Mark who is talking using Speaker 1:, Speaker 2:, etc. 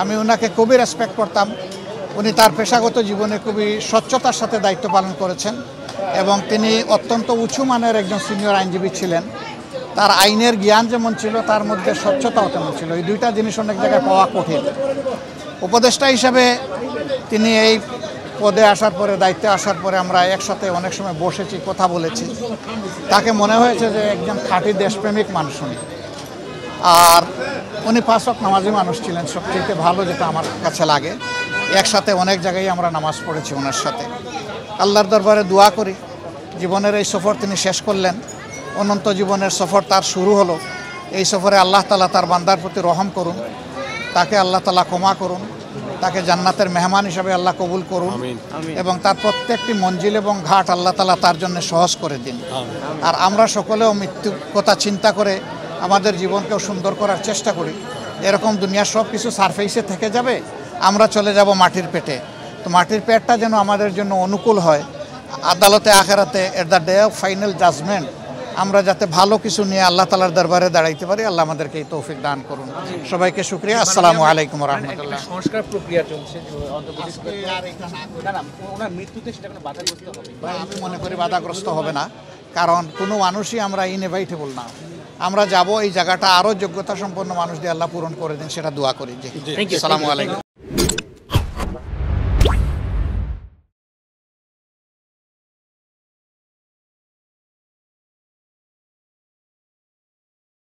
Speaker 1: আমি ওনাকে খুবই রেসপেক্ট করতাম। উনি তার পেশাগত জীবনে খুবই স্বচ্ছতার সাথে দায়িত্ব পালন করেছেন এবং তিনি অত্যন্ত উঁচু মানের একজন সিনিয়র আইনজীবী ছিলেন। তার আইনের জ্ঞান যেমন ছিল, তার মধ্যে স্বচ্ছতাও তেমন ছিল। এই দুইটা জিনিস অনেক জায়গায় পাওয়া কঠিন। উপদেষ্টা হিসাবে তিনি এই পদে আসার পরে, দায়িত্বে আসার পরে আমরা একসাথে অনেক সময় বসেছি, কথা বলেছি। তাকে মনে হয়েছে যে একজন খাঁটি দেশপ্রেমিক মানুষ উনি। আর উনি 5 ওয়াক্ত নামাজি মানুষ ছিলেন, সবচেয়ে ভালো যেটা আমার কাছে লাগে। একসাথে অনেক জায়গায় আমরা নামাজ পড়েছি ওনার সাথে। আল্লাহর দরবারে দোয়া করি, জীবনের এই সফর তিনি শেষ করলেন, অনন্ত জীবনের সফর তার শুরু হলো। এই সফরে আল্লাহ তাআলা তার বান্দার প্রতি রহম করুন, তাকে আল্লাহ তাআলা ক্ষমা করুন, তাকে জান্নাতের মেহমান হিসাবে আল্লাহ কবুল করুন এবং তার প্রত্যেকটি মঞ্জিল এবং ঘাট আল্লাহ তাআলা তার জন্য সহজ করে দিন। আর আমরা সকলেও মৃত্যুর কথা চিন্তা করে আমাদের জীবনকেও সুন্দর করার চেষ্টা করি। এরকম দুনিয়ার সব কিছু সারফেসে থেকে যাবে, আমরা চলে যাব মাটির পেটে। তো মাটির পেটটা যেন আমাদের জন্য অনুকূল হয়, আদালতে আখেরাতে at the day of final judgement আমরা যাতে ভালো কিছু নিয়ে আল্লাহ তাআলার দরবারে দাঁড়াইতে পারি। আল্লাহ আমাদেরকে এই তৌফিক দান করুন। সবাইকে শুকরিয়া। আসসালামু আলাইকুম ওয়া রাহমাতুল্লাহ।
Speaker 2: সংস্কার প্রক্রিয়া চলছে, ওনার মৃত্যুতে সেটা কোনো বাধাগ্রস্ত হবে?
Speaker 1: আমি মনে করি বাধাগ্রস্ত হবে না, কারণ কোনো মানুষই আমরা ইনএভাইটেবল না। আমরা যাব, এই জায়গাটা আরও যোগ্যতা সম্পন্ন মানুষ দিয়ে আল্লাহ পূরণ করে দিন, সেটা দোয়া করি। জি, আসসালামু আলাইকুম।